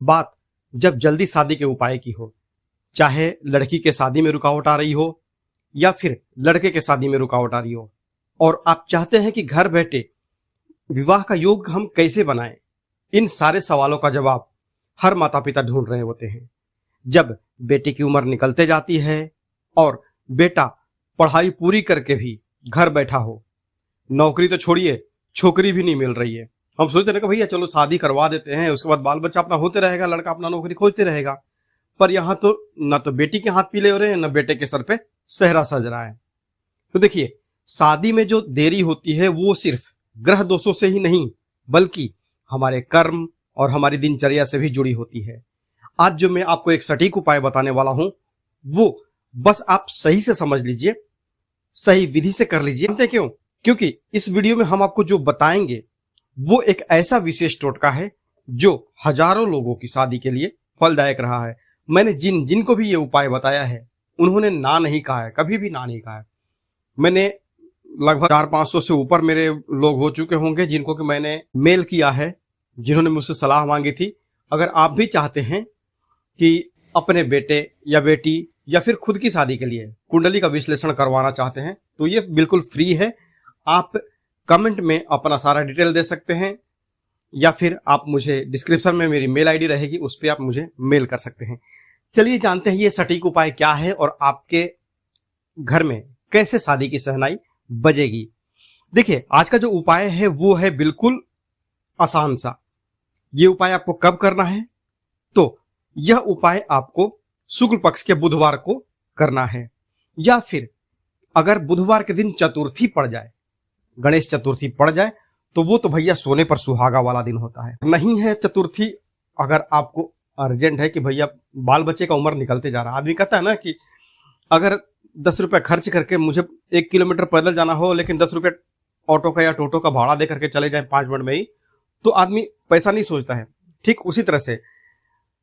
बात जब जल्दी शादी के उपाय की हो, चाहे लड़की के शादी में रुकावट आ रही हो या फिर लड़के के शादी में रुकावट आ रही हो, और आप चाहते हैं कि घर बैठे विवाह का योग हम कैसे बनाएं, इन सारे सवालों का जवाब हर माता पिता ढूंढ रहे होते हैं। जब बेटे की उम्र निकलते जाती है और बेटा पढ़ाई पूरी करके भी घर बैठा हो, नौकरी तो छोड़िए छोकरी भी नहीं मिल रही है, हम सोचते हैं कि भैया चलो शादी करवा देते हैं, उसके बाद बाल बच्चा अपना होते रहेगा, लड़का अपना नौकरी खोजते रहेगा। पर यहाँ तो न तो बेटी के हाथ पीले हो रहे हैं, न बेटे के सर पे सेहरा सज रहा है। तो देखिए, शादी में जो देरी होती है वो सिर्फ ग्रह दोषों से ही नहीं, बल्कि हमारे कर्म और हमारी दिनचर्या से भी जुड़ी होती है। आज जो मैं आपको एक सटीक उपाय बताने वाला हूं, वो बस आप सही से समझ लीजिए, सही विधि से कर लीजिए। जानते क्यों? क्योंकि इस वीडियो में हम आपको जो बताएंगे वो एक ऐसा विशेष टोटका है जो हजारों लोगों की शादी के लिए फलदायक रहा है। मैंने जिनको भी ये उपाय बताया है, उन्होंने ना नहीं कहा है, कभी भी ना नहीं कहा है। मैंने लगभग 400-500 से ऊपर मेरे लोग हो चुके होंगे जिनको कि मैंने मेल किया है, जिन्होंने मुझसे सलाह मांगी थी। अगर आप भी चाहते हैं कि अपने बेटे या बेटी या फिर खुद की शादी के लिए कुंडली का विश्लेषण करवाना चाहते हैं, तो ये बिल्कुल फ्री है। आप कमेंट में अपना सारा डिटेल दे सकते हैं या फिर आप मुझे डिस्क्रिप्शन में मेरी मेल आईडी रहेगी, उस पर आप मुझे मेल कर सकते हैं। चलिए जानते हैं ये सटीक उपाय क्या है और आपके घर में कैसे शादी की शहनाई बजेगी। देखिए, आज का जो उपाय है वो है बिल्कुल आसान सा। ये उपाय आपको कब करना है? तो यह उपाय आपको शुक्ल पक्ष के बुधवार को करना है, या फिर अगर बुधवार के दिन चतुर्थी पड़ जाए, गणेश चतुर्थी पड़ जाए, तो वो तो भैया सोने पर सुहागा वाला दिन होता है। नहीं है चतुर्थी, अगर आपको अर्जेंट है कि भैया बाल बच्चे का उम्र निकलते जा रहा है, आदमी कहता है ना कि अगर 10 रुपए खर्च करके मुझे 1 किलोमीटर पैदल जाना हो, लेकिन 10 रुपए ऑटो का या टोटो का भाड़ा दे करके चले जाए 5 मिनट में ही, तो आदमी पैसा नहीं सोचता है। ठीक उसी तरह से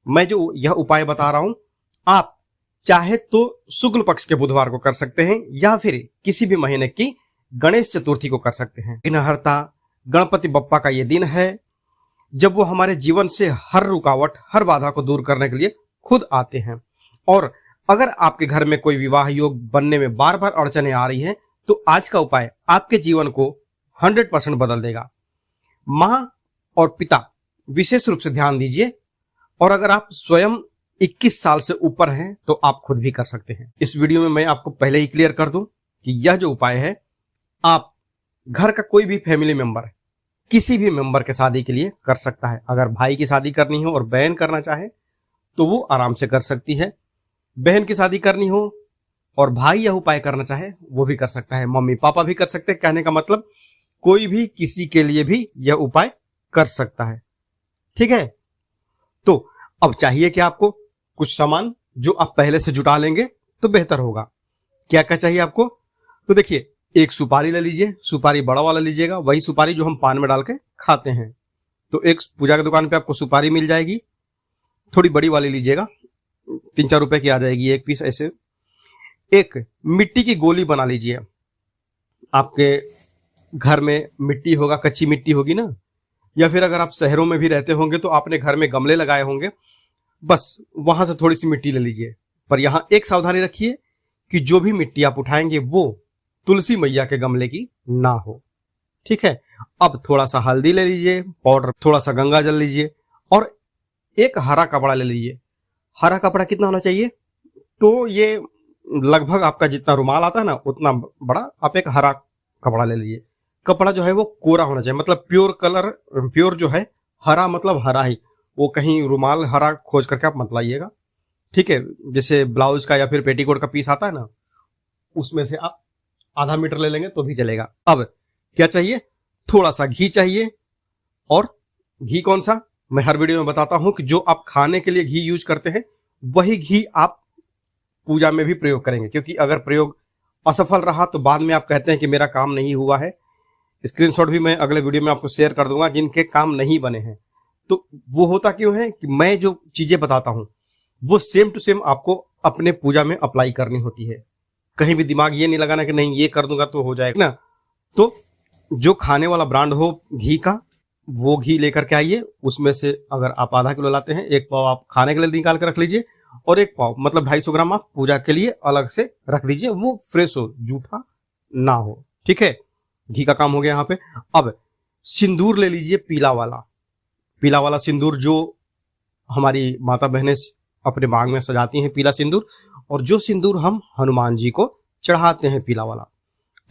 मैं जो यह उपाय बता रहा हूं, आप चाहे तो शुक्ल पक्ष के बुधवार को कर सकते हैं या फिर किसी भी महीने की गणेश चतुर्थी को कर सकते हैं। विघ्नहर्ता गणपति बप्पा का यह दिन है जब वो हमारे जीवन से हर रुकावट, हर बाधा को दूर करने के लिए खुद आते हैं। और अगर आपके घर में कोई विवाह योग बनने में बार बार अड़चने आ रही हैं, तो आज का उपाय आपके जीवन को 100% बदल देगा। माँ और पिता विशेष रूप से ध्यान दीजिए, और अगर आप स्वयं 21 साल से ऊपर हैं तो आप खुद भी कर सकते हैं। इस वीडियो में मैं आपको पहले ही क्लियर कर दूं कि यह जो उपाय है, आप घर का कोई भी फैमिली मेंबर किसी भी मेंबर के शादी के लिए कर सकता है। अगर भाई की शादी करनी हो और बहन करना चाहे तो वो आराम से कर सकती है। बहन की शादी करनी हो और भाई यह उपाय करना चाहे वो भी कर सकता है। मम्मी पापा भी कर सकते हैं। कहने का मतलब कोई भी किसी के लिए भी यह उपाय कर सकता है। ठीक है, तो अब चाहिए कि आपको कुछ सामान जो आप पहले से जुटा लेंगे तो बेहतर होगा। क्या क्या चाहिए आपको? तो देखिए, एक सुपारी ले लीजिए, सुपारी बड़ा वाला लीजिएगा, वही सुपारी जो हम पान में डाल के खाते हैं। तो एक पूजा की दुकान पे आपको सुपारी मिल जाएगी, थोड़ी बड़ी वाली लीजिएगा, 3-4 रुपए की आ जाएगी एक पीस ऐसे। एक मिट्टी की गोली बना लीजिए। आपके घर में मिट्टी होगा, कच्ची मिट्टी होगी ना, या फिर अगर आप शहरों में भी रहते होंगे तो आपने घर में गमले लगाए होंगे, बस वहां से थोड़ी सी मिट्टी ले लीजिए। पर यहां एक सावधानी रखिए कि जो भी मिट्टी आप उठाएंगे वो तुलसी मैया के गमले की ना हो। ठीक है, अब थोड़ा सा हल्दी ले लीजिए, पाउडर, थोड़ा सा गंगा जल लीजिए और एक हरा कपड़ा ले लीजिए। हरा कपड़ा कितना होना चाहिए? तो ये लगभग आपका जितना रुमाल आता है ना उतना बड़ा आप एक हरा कपड़ा ले लीजिए। कपड़ा जो है वो कोरा होना चाहिए, मतलब प्योर कलर, प्योर जो है हरा मतलब हरा ही, वो कहीं रुमाल हरा खोज करके आप मत लाइएगा। ठीक है, जैसे ब्लाउज का या फिर पेटीकोट का पीस आता है ना, उसमें से आप आधा मीटर ले लेंगे तो भी चलेगा। अब क्या चाहिए? थोड़ा सा घी चाहिए। और घी कौन सा? मैं हर वीडियो में बताता हूं कि जो आप खाने के लिए घी यूज करते हैं वही घी आप पूजा में भी प्रयोग करेंगे, क्योंकि अगर प्रयोग असफल रहा तो बाद में आप कहते हैं कि मेरा काम नहीं हुआ है। स्क्रीनशॉट भी मैं अगले वीडियो में आपको शेयर कर दूंगा जिनके काम नहीं बने हैं। तो वो होता क्यों है कि मैं जो चीजें बताता हूं वो सेम टू सेम आपको अपने पूजा में अप्लाई करनी होती है। कहीं भी दिमाग ये नहीं लगाना कि नहीं ये कर दूंगा तो हो जाएगा ना। तो जो खाने वाला ब्रांड हो घी का, वो घी लेकर के आइए। उसमें से अगर आप आधा किलो लाते हैं, 1 पाव आप खाने के लिए निकाल कर रख लीजिए और 1 पाव मतलब 250 ग्राम आप पूजा के लिए अलग से रख दीजिए, वो फ्रेश हो, जूठा ना हो। ठीक है, घी का काम हो गया यहाँ पे। अब सिंदूर ले लीजिए, पीला वाला सिंदूर जो हमारी माता बहनें अपने मांग में सजाती हैं, पीला सिंदूर, और जो सिंदूर हम हनुमान जी को चढ़ाते हैं, पीला वाला।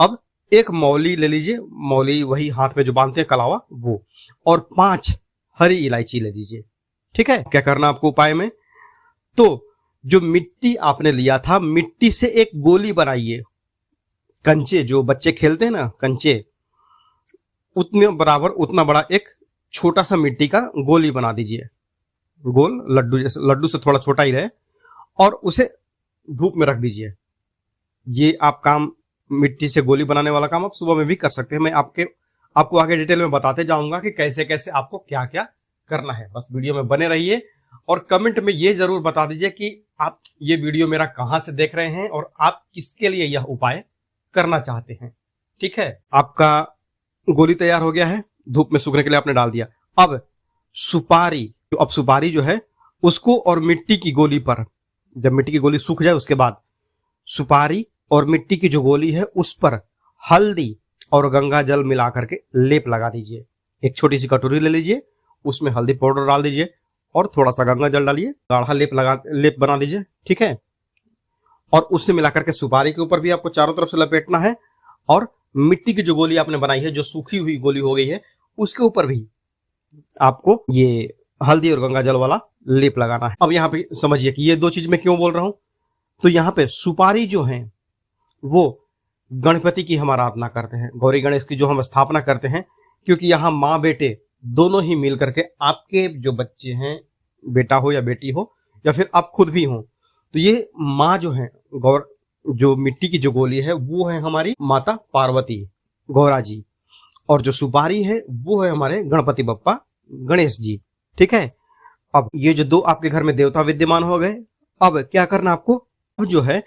अब एक मौली ले लीजिए, मौली वही हाथ में जो बांधते हैं कलावा, वो, और 5 हरी इलायची ले लीजिए। ठीक है, क्या करना आपको उपाय में, तो जो मिट्टी आपने लिया था, मिट्टी से एक गोली बनाइए, कंचे जो बच्चे खेलते हैं ना, कंचे, उतने बराबर उतना बड़ा एक छोटा सा मिट्टी का गोली बना दीजिए, गोल लड्डू जैसे, लड्डू से थोड़ा छोटा ही रहे, और उसे धूप में रख दीजिए। ये आप काम, मिट्टी से गोली बनाने वाला काम आप सुबह में भी कर सकते हैं। मैं आपको आगे डिटेल में बताते जाऊंगा कि कैसे कैसे आपको क्या क्या करना है। बस वीडियो में बने रहिए और कमेंट में ये जरूर बता दीजिए कि आप ये वीडियो मेरा कहां से देख रहे हैं और आप किसके लिए यह उपाय करना चाहते हैं। ठीक है, आपका गोली तैयार हो गया है, धूप में सूखने के लिए आपने डाल दिया। अब सुपारी जो है उसको और मिट्टी की गोली पर, जब मिट्टी की गोली सूख जाए उसके बाद सुपारी और मिट्टी की जो गोली है उस पर हल्दी और गंगा जल मिला करके लेप लगा दीजिए। एक छोटी सी कटोरी ले लीजिए, उसमें हल्दी पाउडर डाल दीजिए और थोड़ा सा गंगा जल डालिए, गाढ़ा लेप बना दीजिए। ठीक है, और उससे मिलाकर के सुपारी के ऊपर भी आपको चारों तरफ से लपेटना है, और मिट्टी की जो गोली आपने बनाई है, जो सूखी हुई गोली हो गई है, उसके ऊपर भी आपको ये हल्दी और गंगा जल वाला लेप लगाना है। अब यहाँ पे समझिए कि ये 2 चीज मैं क्यों बोल रहा हूं। तो यहाँ पे सुपारी जो है वो गणपति की हम आराधना करते हैं, गौरी गणेश की जो हम स्थापना करते हैं, क्योंकि यहाँ माँ बेटे दोनों ही मिल करके, आपके जो बच्चे हैं, बेटा हो या बेटी हो या फिर आप खुद भी हो, तो ये माँ जो है, जो मिट्टी की जो गोली है वो है हमारी माता पार्वती, गौरा जी, और जो सुपारी है वो है हमारे गणपति बप्पा, गणेश जी। ठीक है, अब ये जो 2 आपके घर में देवता विद्यमान हो गए। अब क्या करना आपको, अब जो है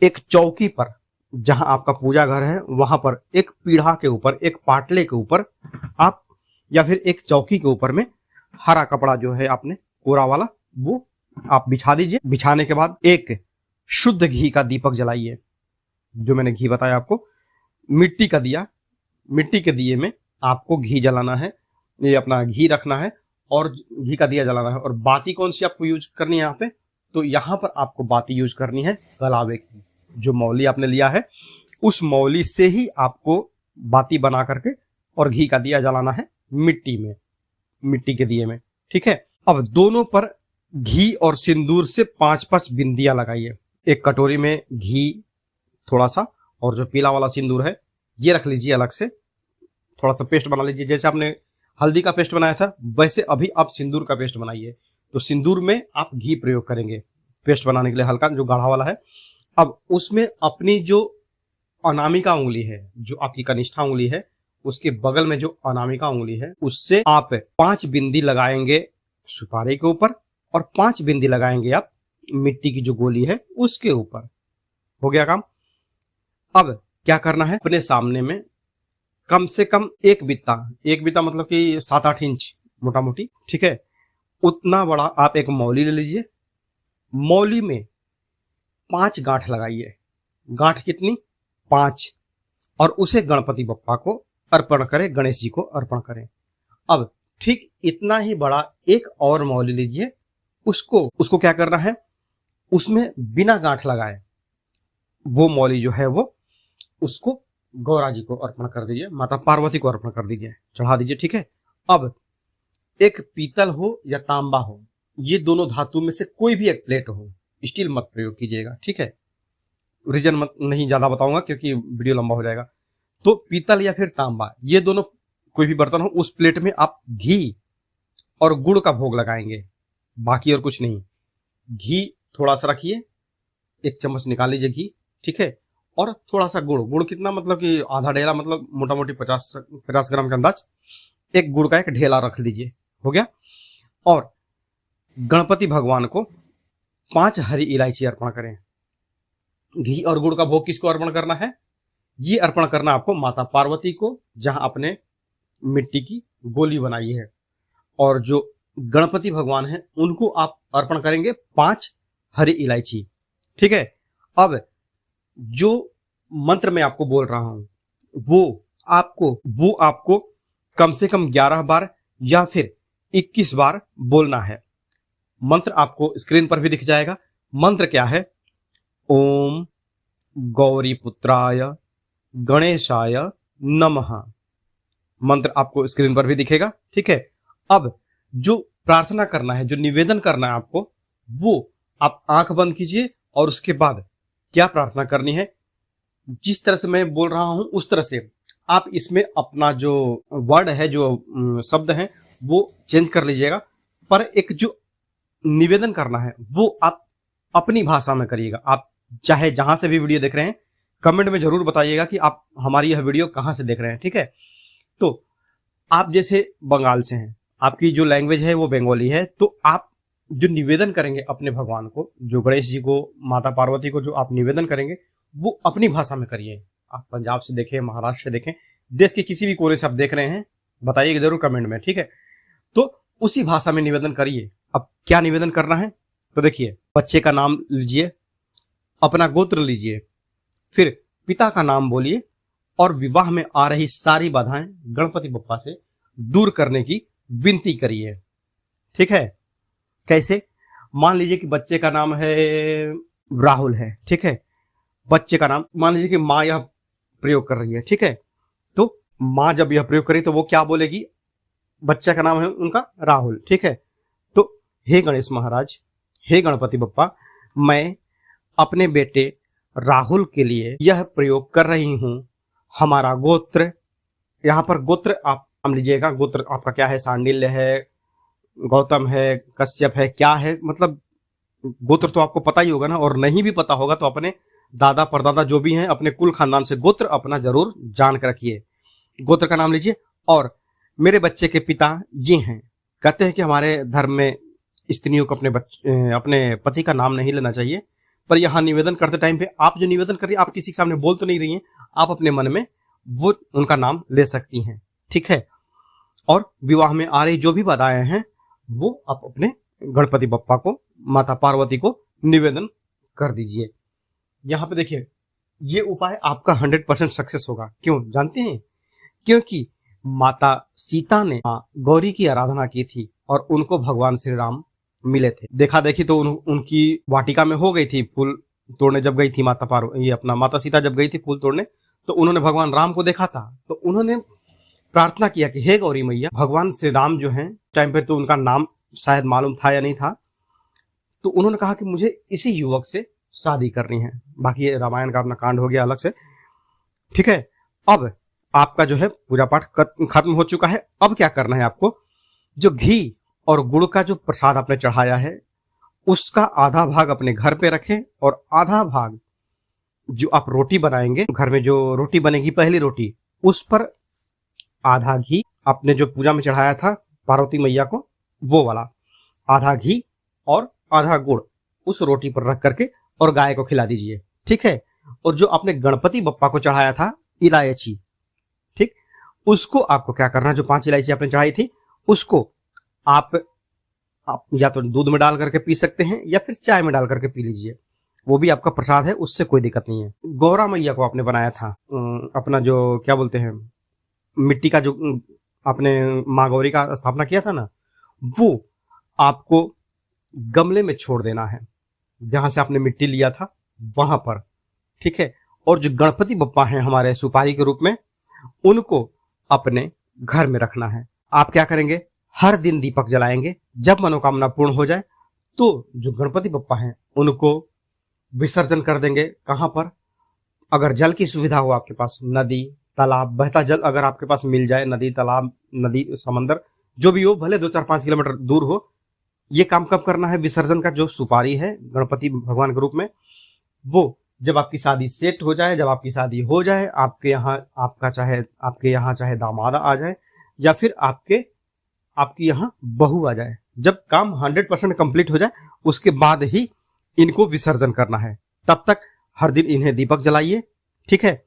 एक चौकी पर, जहां आपका पूजा घर है वहां पर एक पीढ़ा के ऊपर, एक पाटले के ऊपर आप, या फिर एक चौकी के ऊपर में हरा कपड़ा जो है आपने कोरा वाला, वो आप बिछा दीजिए। बिछाने के बाद एक शुद्ध घी का दीपक जलाइए, जो मैंने घी बताया आपको, मिट्टी का दिया, मिट्टी के दिए में आपको घी जलाना है, ये अपना घी रखना है और घी का दिया जलाना है। और बाती कौन सी आपको यूज करनी है यहाँ पे, तो यहाँ पर आपको बाती यूज करनी है कलावे की, जो मौली आपने लिया है उस मौली से ही आपको बाती बना करके और घी का दिया जलाना है मिट्टी के दिए में। ठीक है, अब दोनों पर घी और सिंदूर से 5-5 बिंदियां लगाइए। एक कटोरी में घी थोड़ा सा, और जो पीला वाला सिंदूर है ये रख लीजिए अलग से, थोड़ा सा पेस्ट बना लीजिए। जैसे आपने हल्दी का पेस्ट बनाया था वैसे अभी आप सिंदूर का पेस्ट बनाइए। तो सिंदूर में आप घी प्रयोग करेंगे पेस्ट बनाने के लिए, हल्का जो गाढ़ा वाला है। अब उसमें अपनी जो अनामिका उंगली है, जो आपकी कनिष्ठा उंगली है, उसके बगल में जो अनामिका उंगली है, उससे आप 5 बिंदी लगाएंगे सुपारी के ऊपर और 5 बिंदी लगाएंगे आप मिट्टी की जो गोली है उसके ऊपर। हो गया काम। अब क्या करना है, अपने सामने में कम से कम एक बित्ता मतलब कि 7-8 इंच मोटा मोटी, ठीक है, उतना बड़ा आप एक मौली ले लीजिए। मौली में 5 गांठ लगाइए, गांठ कितनी, 5, और उसे गणपति बप्पा को अर्पण करें, गणेश जी को अर्पण करें। अब ठीक इतना ही बड़ा एक और मौली लीजिए, उसको क्या करना है, उसमें बिना गांठ लगाए वो मौली जो है वो उसको गौरा जी को अर्पण कर दीजिए, माता पार्वती को अर्पण कर दीजिए, चढ़ा दीजिए। ठीक है, अब एक पीतल हो या तांबा हो, ये दोनों धातु में से कोई भी एक प्लेट हो, स्टील मत प्रयोग कीजिएगा। ठीक है, रीजन मत नहीं ज्यादा बताऊंगा क्योंकि वीडियो लंबा हो जाएगा। तो पीतल या फिर तांबा, ये दोनों कोई भी बर्तन हो, उस प्लेट में आप घी और गुड़ का भोग लगाएंगे, बाकी और कुछ नहीं। घी थोड़ा सा रखिए, 1 चम्मच निकाल लीजिए घी, ठीक है, और थोड़ा सा गुड़ कितना, मतलब कि आधा ढेला, मतलब मोटा मोटी 50 ग्राम के अंदाज एक गुड़ का एक ढेला रख लीजिए। हो गया। और गणपति भगवान को 5 हरी इलायची अर्पण करें। घी और गुड़ का भोग किसको अर्पण करना है, ये अर्पण करना आपको माता पार्वती को, जहां अपने मिट्टी की गोली बनाई है। और जो गणपति भगवान हैं उनको आप अर्पण करेंगे 5 हरी इलायची। ठीक है। अब जो मंत्र मैं आपको बोल रहा हूं वो आपको कम से कम 11 बार या फिर 21 बार बोलना है। मंत्र आपको स्क्रीन पर भी दिख जाएगा। मंत्र क्या है? ओम गौरी पुत्राय गणेशाय नमः। मंत्र आपको स्क्रीन पर भी दिखेगा। ठीक है। अब जो प्रार्थना करना है, जो निवेदन करना है आपको, वो आप आंख बंद कीजिए और उसके बाद क्या प्रार्थना करनी है, जिस तरह से मैं बोल रहा हूं उस तरह से आप इसमें अपना जो वर्ड है, जो शब्द है, वो चेंज कर लीजिएगा। पर एक जो निवेदन करना है वो आप अपनी भाषा में करिएगा। आप चाहे जहां से भी वीडियो देख रहे हैं, कमेंट में जरूर बताइएगा कि आप हमारी यह वीडियो कहां से देख रहे हैं। ठीक है। तो आप जैसे बंगाल से हैं, आपकी जो लैंग्वेज है वो बंगाली है, तो आप जो निवेदन करेंगे अपने भगवान को, जो गणेश जी को, माता पार्वती को जो आप निवेदन करेंगे वो अपनी भाषा में करिए। आप पंजाब से देखें, महाराष्ट्र से देखें, देश के किसी भी कोने से आप देख रहे हैं, बताइएगा जरूर कमेंट में। ठीक है। तो उसी भाषा में निवेदन करिए। अब क्या निवेदन करना है तो देखिए, बच्चे का नाम लीजिए, अपना गोत्र लीजिए, फिर पिता का नाम बोलिए और विवाह में आ रही सारी बाधाएं गणपति बप्पा से दूर करने की विनती करिए। ठीक है। कैसे? मान लीजिए कि बच्चे का नाम है राहुल है। ठीक है। बच्चे का नाम मान लीजिए कि माँ यह प्रयोग कर रही है। ठीक है। तो माँ जब यह प्रयोग करेगी तो वो क्या बोलेगी? बच्चे का नाम है उनका राहुल। ठीक है। तो हे गणेश महाराज, हे गणपति बप्पा, मैं अपने बेटे राहुल के लिए यह प्रयोग कर रही हूं। हमारा गोत्र, यहां पर गोत्र आप नाम लीजिएगा। गोत्र आपका क्या है? सांडिल्य है, गौतम है, कश्यप है, क्या है, मतलब गोत्र तो आपको पता ही होगा ना। और नहीं भी पता होगा तो अपने दादा परदादा जो भी हैं, अपने कुल खानदान से गोत्र अपना जरूर जान कर रखिए। गोत्र का नाम लीजिए। और मेरे बच्चे के पिता ये हैं। कहते हैं कि हमारे धर्म में स्त्रियों को अपने पति का नाम नहीं लेना चाहिए, पर यहां निवेदन करते टाइम पे आप जो निवेदन कर रही है, आप किसी के सामने बोल तो नहीं रही हैं, आप अपने मन में वो उनका नाम ले सकती हैं। ठीक है। और विवाह में आ रही जो भी बाधाएं हैं वो आप अपने गणपति बप्पा को, माता पार्वती को निवेदन कर दीजिए। यहां पे देखिए, ये उपाय आपका 100% सक्सेस होगा। क्यों जानते हैं? क्योंकि माता सीता ने मां गौरी की आराधना की थी और उनको भगवान श्री राम मिले थे। देखा देखी तो उनकी वाटिका में हो गई थी। फूल तोड़ने जब गई थी माता सीता जब गई थी फूल तोड़ने, तो उन्होंने भगवान राम को देखा था। तो उन्होंने प्रार्थना किया कि हे गौरी मैया, भगवान श्री राम जो हैं, टाइम पे तो उनका नाम शायद मालूम था या नहीं था, तो उन्होंने कहा कि मुझे इसी युवक से शादी करनी है। बाकी ये रामायण का अपना कांड हो गया अलग से। ठीक है। अब आपका जो है पूजा पाठ खत्म हो चुका है। अब क्या करना है आपको? जो घी और गुड़ का जो प्रसाद आपने चढ़ाया है उसका आधा भाग अपने घर पे रखें और आधा भाग जो आप रोटी बनाएंगे, घर में जो रोटी बनेगी पहली रोटी, उस पर आधा घी, आपने जो पूजा में चढ़ाया था पार्वती मैया को, वो वाला आधा घी और आधा गुड़ उस रोटी पर रख करके और गाय को खिला दीजिए। ठीक है। और जो आपने गणपति बप्पा को चढ़ाया था इलायची, ठीक, उसको आपको क्या करना है? जो 5 इलायची आपने चढ़ाई थी उसको आप या तो दूध में डाल करके पी सकते हैं या फिर चाय में डाल करके पी लीजिए। वो भी आपका प्रसाद है, उससे कोई दिक्कत नहीं है। गौरा मैया को आपने बनाया था, अपना जो क्या बोलते हैं, मिट्टी का जो आपने माँ गौरी का स्थापना किया था ना, वो आपको गमले में छोड़ देना है जहां से आपने मिट्टी लिया था वहां पर। ठीक है। और जो गणपति बप्पा हैं हमारे सुपारी के रूप में, उनको अपने घर में रखना है। आप क्या करेंगे? हर दिन दीपक जलाएंगे। जब मनोकामना पूर्ण हो जाए तो जो गणपति बप्पा हैं उनको विसर्जन कर देंगे। कहां पर? अगर जल की सुविधा हो आपके पास, नदी, तालाब, बहता जल अगर आपके पास मिल जाए, नदी, तालाब, नदी, समंदर, जो भी हो, भले 2-4-5 किलोमीटर दूर हो, ये काम कब करना है? विसर्जन का जो सुपारी है गणपति भगवान के रूप में, वो जब आपकी शादी सेट हो जाए, जब आपकी शादी हो जाए, आपके यहाँ चाहे दामाद आ जाए या फिर आपकी यहाँ बहू आ जाए, जब काम 100% कंप्लीट हो जाए उसके बाद ही इनको विसर्जन करना है। तब तक हर दिन इन्हें दीपक जलाइए। ठीक है।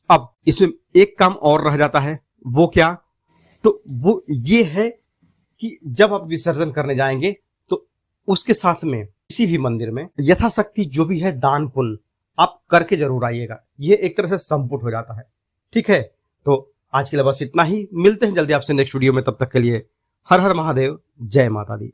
अब इसमें एक काम और रह जाता है, वो क्या? तो वो ये है कि जब आप विसर्जन करने जाएंगे तो उसके साथ में किसी भी मंदिर में यथाशक्ति जो भी है दान पुण्य आप करके जरूर आइएगा। ये एक तरह से संपुट हो जाता है। ठीक है, तो आज के लिए बस इतना ही। मिलते हैं जल्दी आपसे नेक्स्ट वीडियो में। तब तक के लिए हर हर महादेव, जय माता दी।